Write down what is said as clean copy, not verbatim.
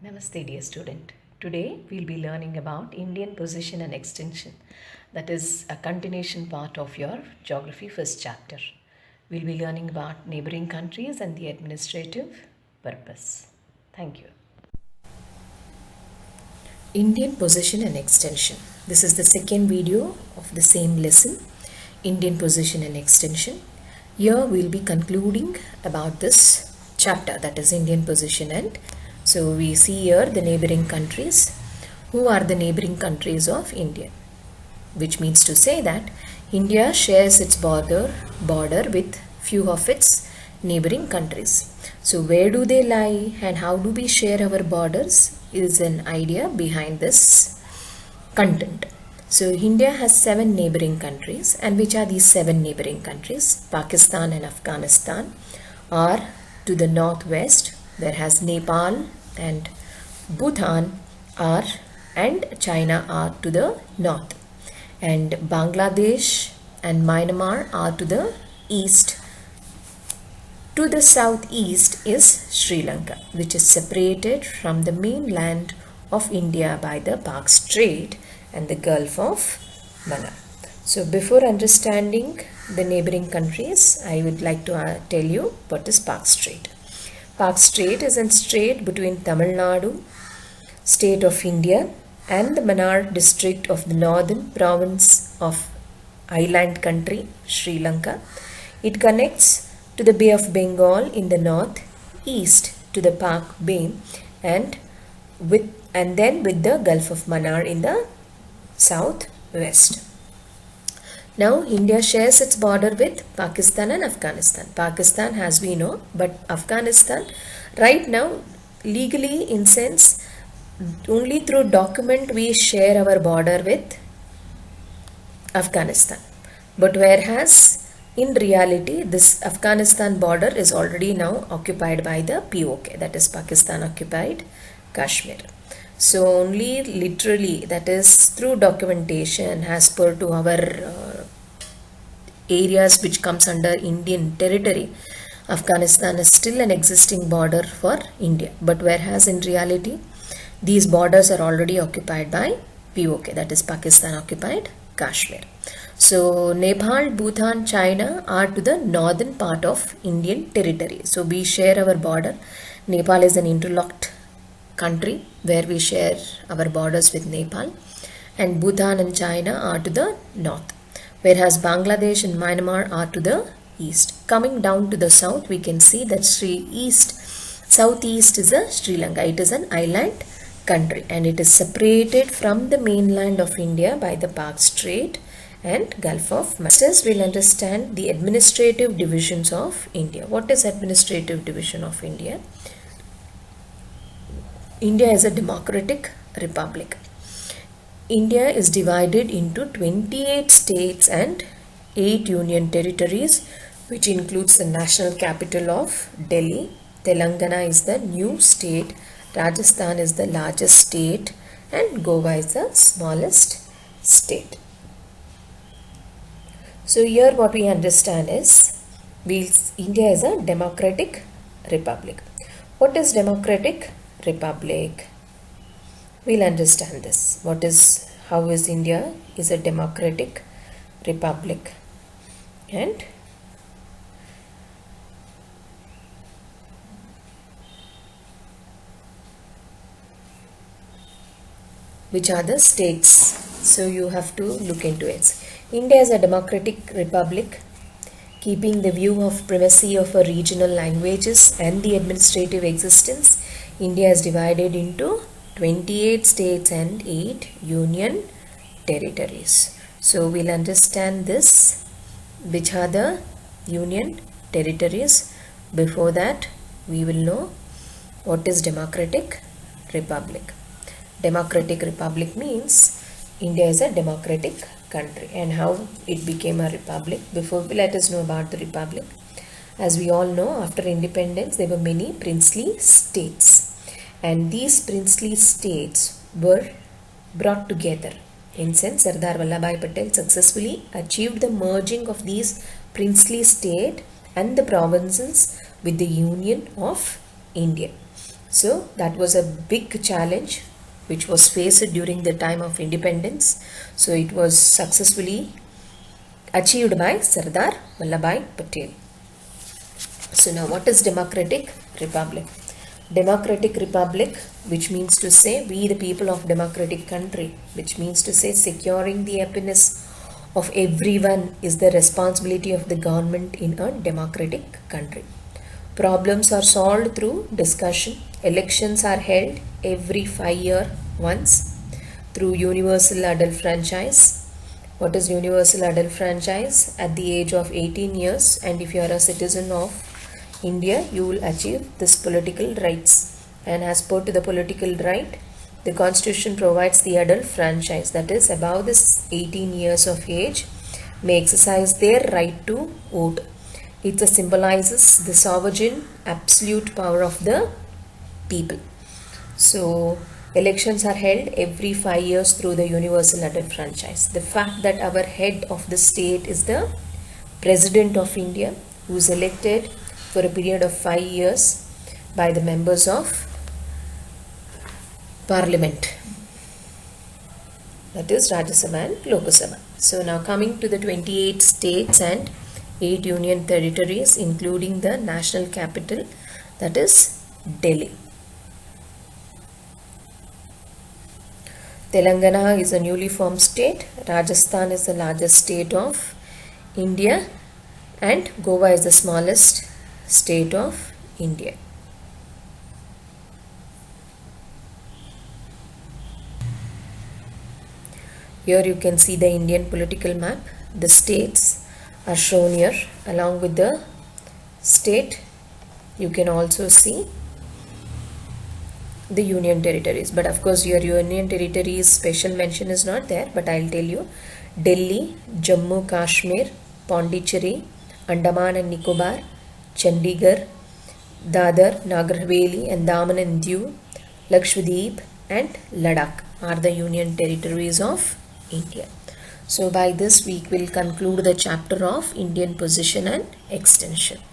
Namaste, dear student. Today we'll be learning about Indian position and extension. That is a continuation part of your geography first chapter. We'll be learning about neighboring countries and the administrative purpose. Thank you. Indian position and extension. This is the second video of the same lesson, Indian position and extension. Here we'll be concluding about this chapter, that is Indian position. And so we see here the neighboring countries. Who are the neighboring countries of India? Which means to say that India shares its border with few of its neighboring countries. So where do they lie and how do we share our borders is an idea behind this content. So India has 7 neighboring countries, and which are these 7 neighboring countries? Pakistan and Afghanistan are to the northwest, whereas Nepal and Bhutan are and China are to the north, and Bangladesh and Myanmar are to the east. To the southeast is Sri Lanka, which is separated from the mainland of India by the Park Strait and the Gulf of Mannar. So before understanding the neighboring countries, I would like to tell you what is Park Strait. Park Strait is a strait between Tamil Nadu, state of India, and the Mannar district of the northern province of island country Sri Lanka. It connects to the Bay of Bengal in the north, east to the Park Bay, and then with the Gulf of Mannar in the southwest. Now India shares its border with Pakistan and Afghanistan. Pakistan, as we know, but Afghanistan right now legally, in sense, only through document we share our border with Afghanistan. But whereas in reality this Afghanistan border is already now occupied by the POK, that is Pakistan occupied Kashmir. So only literally, that is through documentation as per to our areas which comes under Indian territory, Afghanistan is still an existing border for India. But whereas in reality these borders are already occupied by POK, that is Pakistan occupied Kashmir. So Nepal, Bhutan, China are to the northern part of Indian territory. So we share our border. Nepal is an interlocked country where we share our borders with Nepal, and Bhutan and China are to the north, whereas Bangladesh and Myanmar are to the east. Coming down to the south, we can see that southeast is a Sri Lanka. It is an island country and it is separated from the mainland of India by the Park Strait and Gulf of Mannar. Next, we'll understand the administrative divisions of India. What is administrative division of India? India is a democratic republic. India is divided into 28 states and 8 union territories, which includes the national capital of Delhi. Telangana is the new state, Rajasthan is the largest state, and Goa is the smallest state. So here what we understand is India is a democratic republic. What is democratic republic? We'll understand this. How is India is a democratic republic, and which are the states. So you have to look into it. India is a democratic republic, keeping the view of primacy of regional languages and the administrative existence. India is divided into 28 states and 8 union territories. So we'll understand this, which are the union territories. Before that, we will know what is democratic republic. Democratic republic means India is a democratic country, and how it became a republic. Before, let us know about the republic. As we all know, after independence there were many princely states, and these princely states were brought together. In sense, Sardar Vallabhbhai Patel successfully achieved the merging of these princely state and the provinces with the Union of India. So that was a big challenge which was faced during the time of independence. So it was successfully achieved by Sardar Vallabhbhai Patel. So now what is Democratic Republic? Democratic Republic, which means to say we the people of democratic country, which means to say securing the happiness of everyone is the responsibility of the government in a democratic country. Problems are solved through discussion. Elections are held every 5 years once through universal adult franchise. What is universal adult franchise? At the age of 18 years, and if you are a citizen of India, you will achieve this political rights. And as per to the political right, the constitution provides the adult franchise, that is above this 18 years of age may exercise their right to vote. It symbolizes the sovereign absolute power of the people. So elections are held every 5 years through the universal adult franchise. The fact that our head of the state is the President of India, who is elected for a period of 5 years by the members of Parliament, that is Rajya Sabha and Lok Sabha. So now coming to the 28 states and 8 union territories, including the national capital, that is Delhi. Telangana is a newly formed state, Rajasthan is the largest state of India, and Goa is the smallest state of India. Here you can see the Indian political map. The states are shown here along with the state. You can also see the union territories, but of course your union territories special mention is not there, but I'll tell you: Delhi, Jammu Kashmir, Pondicherry, Andaman and Nicobar, Chandigarh, Dadar, Nagar Haveli and Daman and Diu, Lakshadweep and Ladakh are the union territories of India. So by this we will conclude the chapter of Indian position and extension.